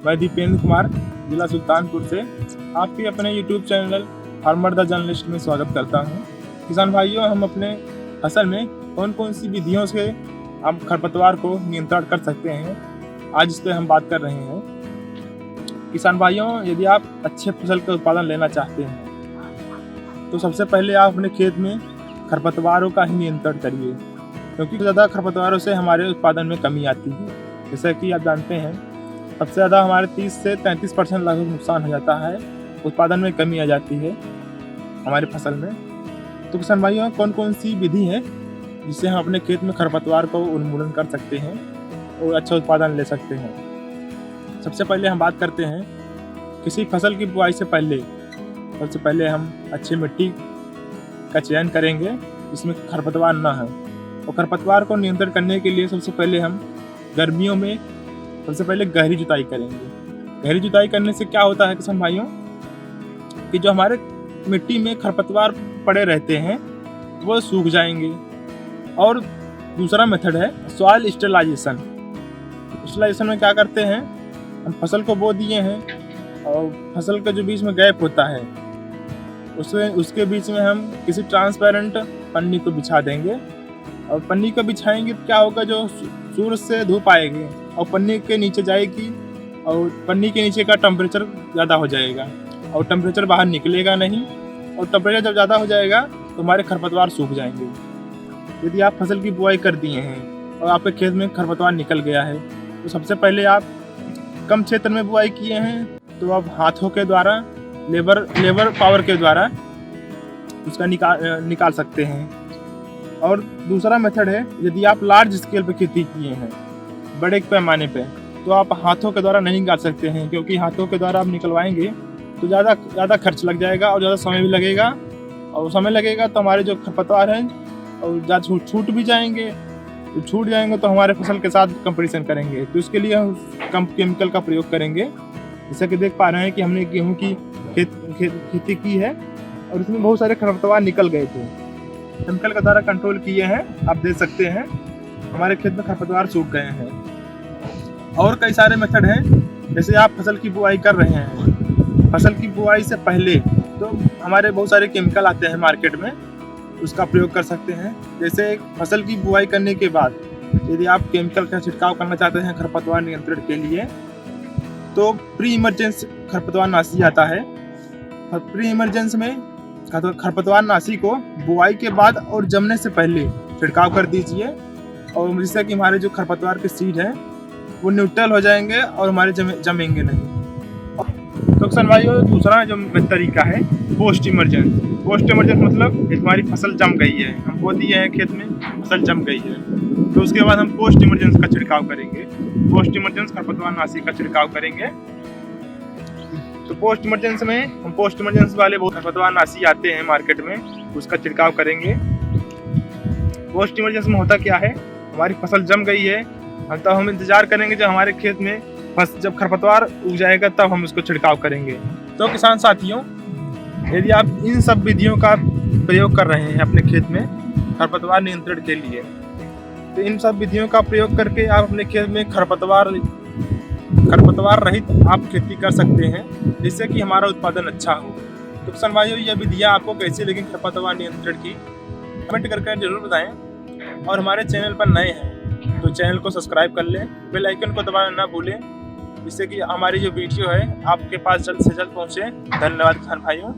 मैं दीपेंद्र कुमार जिला सुल्तानपुर से आपके अपने YouTube channel farmer the journalist में स्वागत करता हूं। किसान भाइयों, हम अपने फसल में कौन कौन सी विधियों से हम खरपतवार को नियंत्रण कर सकते हैं, आज इस पर हम बात कर रहे हैं। किसान भाइयों, यदि आप अच्छे फसल का उत्पादन लेना चाहते हैं तो सबसे पहले आप अपने खेत में खरपतवारों का ही नियंत्रण करिए, क्योंकि ज़्यादा खरपतवारों से हमारे उत्पादन में कमी आती है। जैसा कि आप जानते हैं, सबसे ज़्यादा हमारे 30 से 33% लगभग नुकसान हो जाता है, उत्पादन में कमी आ जाती है हमारे फसल में। तो किसान भाइयों, कौन कौन सी विधि है जिससे हम अपने खेत में खरपतवार को उन्मूलन कर सकते हैं और अच्छा उत्पादन ले सकते हैं। सबसे पहले हम बात करते हैं किसी फसल की बुआई से पहले। सबसे पहले हम अच्छी मिट्टी का चयन करेंगे जिसमें खरपतवार ना हो, और खरपतवार को नियंत्रण करने के लिए सबसे पहले हम गर्मियों में सबसे पहले गहरी जुताई करेंगे। गहरी जुताई करने से क्या होता है किसान भाइयों, कि जो हमारे मिट्टी में खरपतवार पड़े रहते हैं वो सूख जाएंगे। और दूसरा मेथड है सॉइल स्टेरिलाइजेशन। स्टेरिलाइजेशन में क्या करते हैं, हम फसल को बो दिए हैं और फसल के जो बीच में गैप होता है उसके बीच में हम किसी ट्रांसपेरेंट पन्नी को बिछा देंगे। और पन्नी को बिछाएंगे तो क्या होगा, जो सूरज से धूप आएगी और पन्नी के नीचे जाएगी और पन्नी के नीचे का टेम्परेचर ज़्यादा हो जाएगा और टेम्परेचर बाहर निकलेगा नहीं, और टेम्परेचर जब ज़्यादा हो जाएगा तो हमारे खरपतवार सूख जाएंगे। यदि आप फसल की बुआई कर दिए हैं और आपके खेत में खरपतवार निकल गया है तो सबसे पहले आप कम क्षेत्र में बुआई किए हैं तो आप हाथों के द्वारा लेबर पावर के द्वारा उसका निकाल सकते हैं। और दूसरा मेथड है, यदि आप लार्ज स्केल पे खेती किए हैं, बड़े पैमाने पे, तो आप हाथों के द्वारा नहीं निकाल सकते हैं, क्योंकि हाथों के द्वारा आप निकलवाएंगे तो ज़्यादा खर्च लग जाएगा और ज़्यादा समय भी लगेगा। और समय लगेगा तो हमारे जो खरपतवार हैं और ज़्यादा छूट भी जाएंगे। तो छूट जाएंगे तो हमारे फसल के साथ कंपटीशन करेंगे, तो इसके लिए हम कम केमिकल का प्रयोग करेंगे। जैसा कि देख पा रहे हैं कि हमने गेहूँ की खेती की है और इसमें बहुत सारे खरपतवार निकल गए थे, केमिकल के द्वारा कंट्रोल किए हैं। आप देख सकते हैं हमारे खेत में खरपतवार सूख गए हैं। और कई सारे मेथड हैं, जैसे आप फसल की बुआई कर रहे हैं, फसल की बुआई से पहले तो हमारे बहुत सारे केमिकल आते हैं मार्केट में, उसका प्रयोग कर सकते हैं। जैसे फसल की बुआई करने के बाद यदि आप केमिकल का छिड़काव करना चाहते हैं खरपतवार नियंत्रण के लिए, तो प्री इमरजेंस खरपतवार नाशी आता है। प्री इमरजेंस में खरपतवार नाशी को बुआई के बाद और जमने से पहले छिड़काव कर दीजिए, और जिससे कि हमारे जो खरपतवार के सीड हैं वो न्यूट्रल हो जाएंगे और हमारे जमेंगे नहीं। तो किसान भाइयों, दूसरा जो तरीका है पोस्ट इमरजेंस। पोस्ट इमरजेंस मतलब हमारी फसल जम गई है, हम बो दिए हैं खेत में, फसल जम गई है, तो उसके बाद हम पोस्ट इमरजेंस का छिड़काव करेंगे। पोस्ट इमरजेंस खरपतवार नाशी का छिड़काव करेंगे। तो पोस्ट इमरजेंस में हम पोस्ट इमरजेंस वाले बहुत खरपतवार नाशी आते हैं मार्केट में, उसका छिड़काव करेंगे। पोस्ट इमरजेंस में होता क्या है, हमारी फसल जम गई है, तो हम इंतजार करेंगे जब हमारे खेत में जब खरपतवार उग जाएगा तब हम उसको छिड़काव करेंगे। तो किसान साथियों, यदि आप इन सब विधियों का प्रयोग कर रहे हैं अपने खेत में खरपतवार नियंत्रण के लिए, तो इन सब विधियों का प्रयोग करके आप अपने खेत में खरपतवार रहित आप खेती कर सकते हैं, जिससे कि हमारा उत्पादन अच्छा हो। तो किसान भाइयों, यह विधियाँ आपको कैसी लगी खरपतवार नियंत्रण की, कमेंट करके जरूर बताएं। और हमारे चैनल पर नए हैं तो चैनल को सब्सक्राइब कर लें, बेल आइकन को दबाना ना भूलें, जिससे कि हमारी जो वीडियो है आपके पास जल्द से जल्द पहुँचे। धन्यवाद किसान भाइयों।